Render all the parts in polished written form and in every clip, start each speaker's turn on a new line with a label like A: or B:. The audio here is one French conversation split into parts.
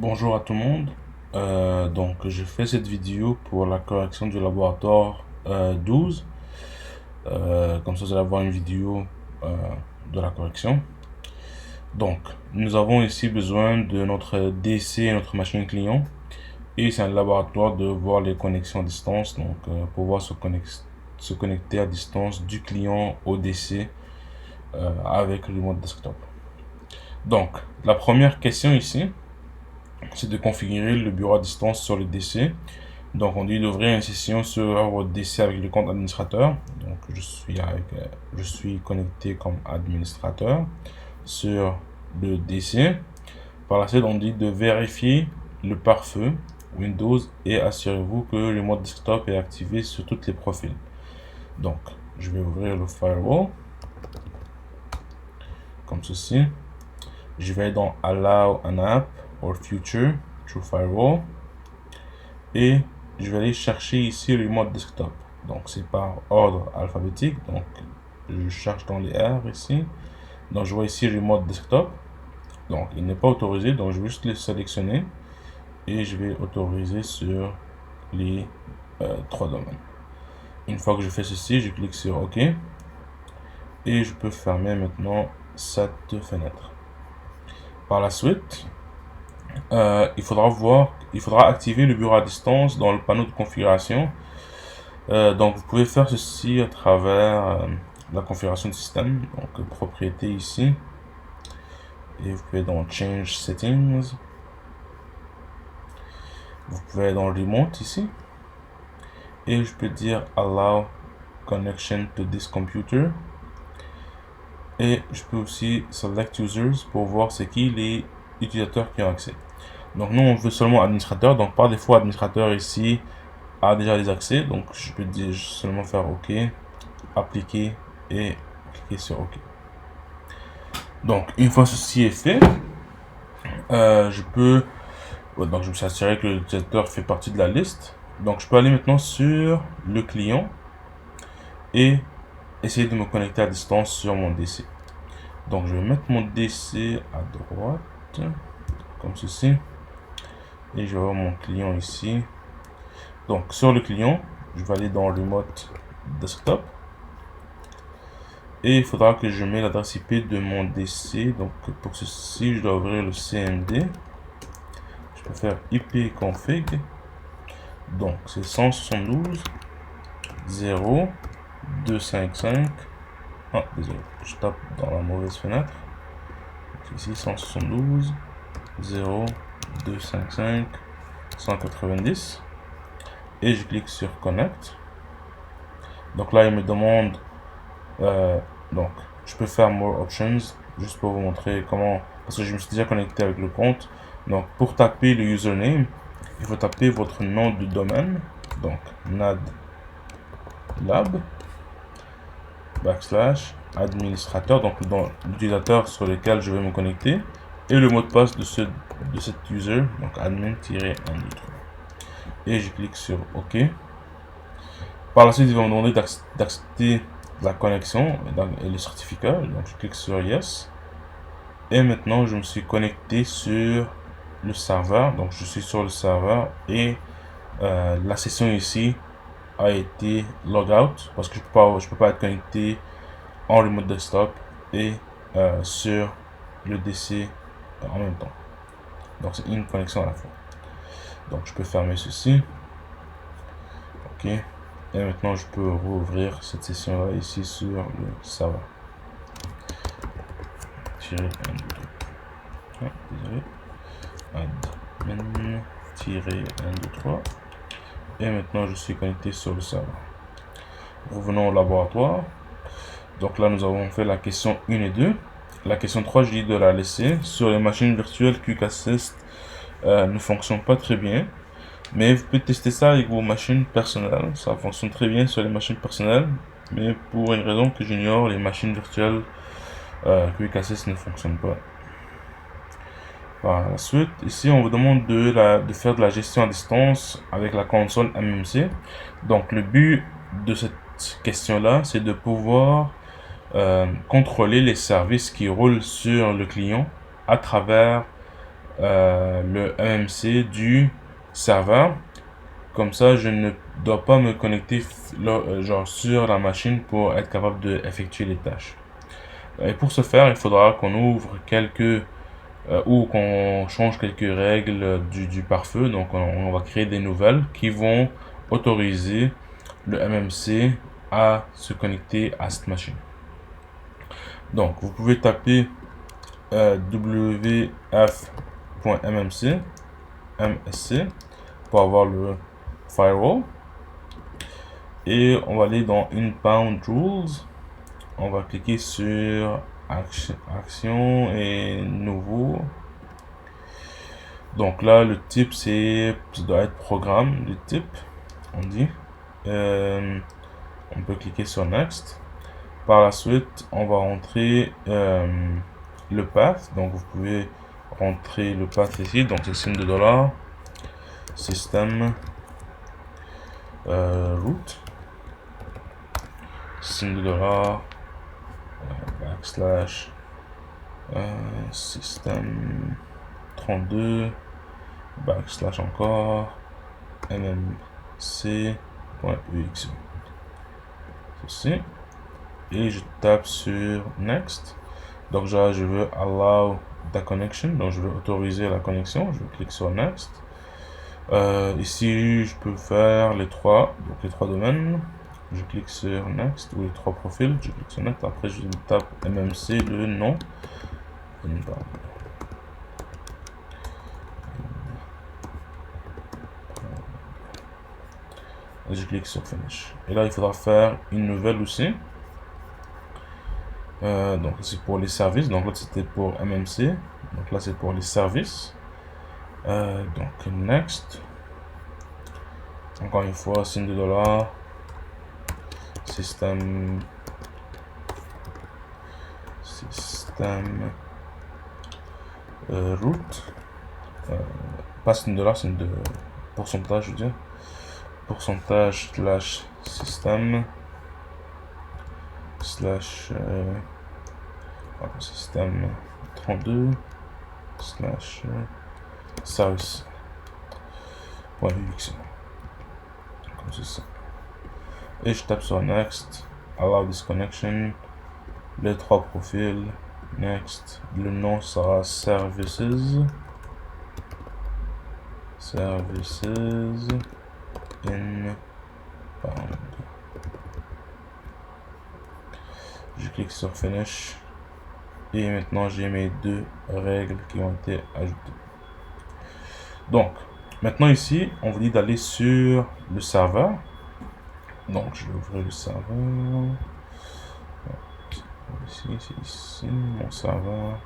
A: Bonjour à tout le monde. Donc, je fais cette vidéo pour la correction du laboratoire 12. Comme ça, vous allez avoir une vidéo euh, de la correction. Donc, nous avons ici besoin de notre DC et notre machine client. Et c'est un laboratoire de voir les connexions à distance. Donc, pouvoir se connecter à distance du client au DC avec le remote desktop. Donc, la première question ici, c'est de configurer le bureau à distance sur le DC. Donc, on dit d'ouvrir une session sur votre DC avec le compte administrateur. Donc, je suis connecté comme administrateur sur le DC. Par la suite, on dit de vérifier le pare-feu Windows et assurez-vous que le mode desktop est activé sur tous les profils. Donc, je vais ouvrir le firewall comme ceci. Je vais dans Allow an app or future through firewall et je vais aller chercher ici le mode desktop. Donc c'est par ordre alphabétique. Donc je cherche dans les R ici. Donc je vois ici le mode desktop. Donc il n'est pas autorisé. Donc je vais juste le sélectionner et je vais autoriser sur les trois domaines. Une fois que je fais ceci, je clique sur OK et je peux fermer maintenant cette fenêtre. Par la suite, il faudra activer le bureau à distance dans le panneau de configuration. Donc vous pouvez faire ceci à travers la configuration du système, donc propriété ici, et vous pouvez dans Change Settings, vous pouvez aller dans Remote ici, et je peux dire Allow Connection to this computer, et je peux aussi Select Users pour voir c'est qui les utilisateurs qui ont accès. Donc nous on veut seulement administrateur, donc par défaut administrateur ici a déjà les accès, donc je peux dire seulement faire OK, appliquer et cliquer sur OK. Donc une fois ceci est fait, donc je me suis assuré que l'utilisateur fait partie de la liste. Donc je peux aller maintenant sur le client et essayer de me connecter à distance sur mon DC. Donc je vais mettre mon DC à droite, comme ceci, et je vais avoir mon client ici. Donc sur le client, je vais aller dans Remote Desktop. Et il faudra que je mette l'adresse IP de mon DC. Donc pour ceci, je dois ouvrir le CMD. Je peux faire IP config. Donc c'est 172 0 255. Ah, désolé, je tape dans la mauvaise fenêtre. Donc, ici 172 0 255 190. Et je clique sur Connect. Donc là, il me demande donc je peux faire More Options juste pour vous montrer comment, parce que je me suis déjà connecté avec le compte. Donc pour taper le username, il faut taper votre nom de domaine, donc NAD Lab / administrateur, donc dans l'utilisateur sur lequel je vais me connecter, et le mot de passe de cet user, donc admin-123. Et je clique sur OK. Par la suite, il va me demander d'accepter la connexion et le certificat. Donc je clique sur Yes. Et maintenant, je me suis connecté sur le serveur. Donc je suis sur le serveur et la session ici a été logout parce que je peux pas être connecté en remote desktop et sur le DC en même temps. Donc c'est une connexion à la fois. Donc je peux fermer ceci. OK. Et maintenant je peux rouvrir cette session là ici sur le serveur. Désolé. Admin-123. Et maintenant je suis connecté sur le serveur. Revenons au laboratoire. Donc là nous avons fait la question 1 et 2. La question 3, je dis de la laisser. Sur les machines virtuelles, Quick Assist ne fonctionne pas très bien. Mais vous pouvez tester ça avec vos machines personnelles. Ça fonctionne très bien sur les machines personnelles. Mais pour une raison que j'ignore, les machines virtuelles Quick Assist ne fonctionnent pas. Par la suite, ici on vous demande de faire de la gestion à distance avec la console MMC. Donc le but de cette question-là, c'est de pouvoir contrôler les services qui roulent sur le client à travers le MMC du serveur. Comme ça, je ne dois pas me connecter genre sur la machine pour être capable d'effectuer les tâches. Et pour ce faire, il faudra qu'on ouvre quelques ou qu'on change quelques règles du pare-feu. Donc on va créer des nouvelles qui vont autoriser le MMC à se connecter à cette machine. Donc vous pouvez taper wf.mmc MSC pour avoir le firewall, et on va aller dans Inbound Rules. On va cliquer sur action et nouveau. Donc là le type ça doit être programme, le type on dit. On peut cliquer sur next. Par la suite on va rentrer le path. Donc vous pouvez rentrer le path ici, donc c'est signe de dollar, système root, signe de dollar, backslash système 32 backslash encore mmc.exe. Ceci, et je tape sur next. Donc là je veux allow the connection, donc je veux autoriser la connexion. Je clique sur next. Ici je peux faire les trois, donc les trois domaines. Je clique sur next, ou les trois profils, je clique sur next. Après je tape mmc, le nom. Et je clique sur finish. Et là il faudra faire une nouvelle aussi. Donc c'est pour les services, donc l'autre c'était pour MMC, donc là c'est pour les services. Donc next, encore une fois signe de dollar, système root, pas signe de dollar, signe de pourcentage, je veux dire, pourcentage slash système slash système 32 slash service .exe, comme ça. Et je tape sur next, allow this connection, les trois profils, next, le nom sera services inbound. Je clique sur finish, et maintenant j'ai mes deux règles qui ont été ajoutées. Donc maintenant ici on vous dit d'aller sur le serveur. Donc je vais ouvrir le serveur. Ici, c'est ici mon serveur.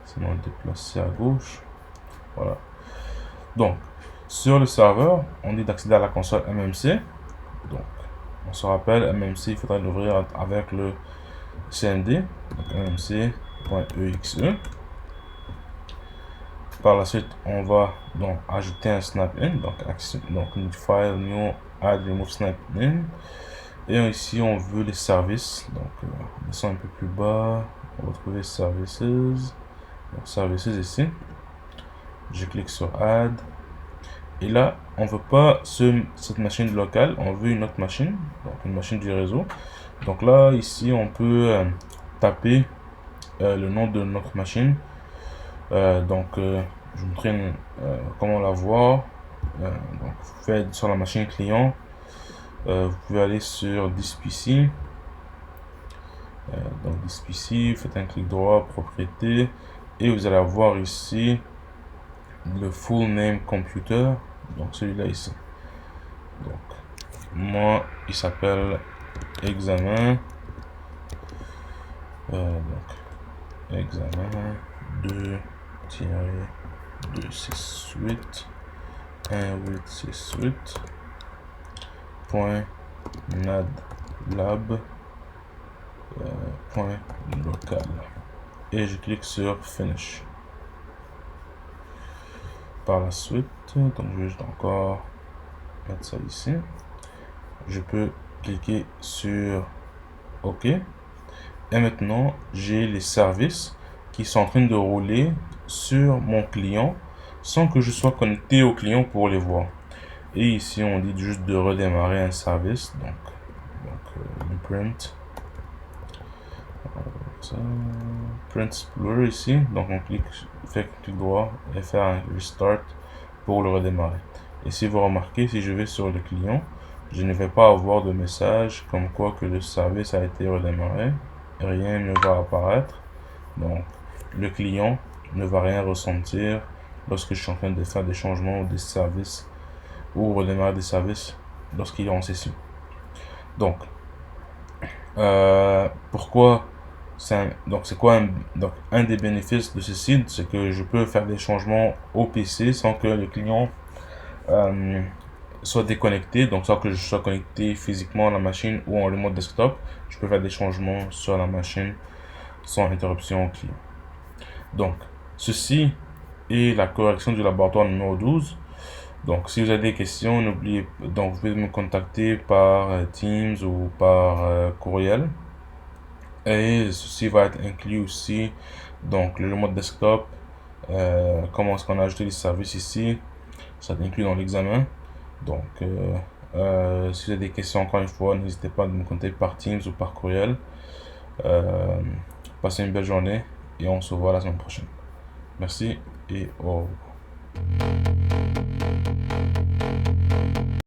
A: Sinon le déplacer à gauche. Voilà. Donc sur le serveur, on dit d'accéder à la console MMC. Donc on se rappelle, MMC, il faudra l'ouvrir avec le cmd, donc mmc.exe. Par la suite, on va donc ajouter un snap-in, donc new file, new add remove snap-in. Et ici, on veut les services, donc on descend un peu plus bas, on va trouver services, donc services ici. Je clique sur add. Et là, on veut pas cette machine locale, on veut une autre machine, donc une machine du réseau. Donc là, ici, on peut taper le nom de notre machine. Je vous montrer comment la voir. Donc, vous faites sur la machine client, vous pouvez aller sur this PC. Donc this PC, faites un clic droit, propriété, et vous allez avoir ici le full name computer. Donc celui-là ici. Donc moi il s'appelle examen. Donc examen 2-18.168.nadlab.local, et je clique sur finish. Par la suite, donc je vais encore mettre ça ici. Je peux cliquer sur OK. Et maintenant, j'ai les services qui sont en train de rouler
B: sur mon client sans que je sois connecté au client pour les voir. Et ici, on dit juste de redémarrer un service. Donc print. Ça, print Explorer ici. Donc, on fait clic droit et faire un restart pour le redémarrer. Et si vous remarquez, si je vais sur le client, je ne vais pas avoir de message comme quoi que le service a été redémarré. Rien ne va apparaître. Donc, le client ne va rien ressentir lorsque je suis en train de faire des changements des services ou redémarrer des services lorsqu'il est en session. Donc, pourquoi c'est quoi un des bénéfices de ce site, c'est que je peux faire des changements au PC sans que le client soit déconnecté, donc sans que je sois connecté physiquement à la machine ou en remote desktop. Je peux faire des changements sur la machine sans interruption au client. Donc, ceci est la correction du laboratoire numéro 12. Donc, si vous avez des questions, n'oubliez donc vous pouvez me contacter par Teams ou par courriel. Et ceci va être inclus aussi, donc le remote desktop, comment est-ce qu'on a ajouté les services ici, ça est inclus dans l'examen. Donc, si vous avez des questions, encore une fois, n'hésitez pas à me contacter par Teams ou par courriel. Passez une belle journée et on se voit la semaine prochaine. Merci et au revoir.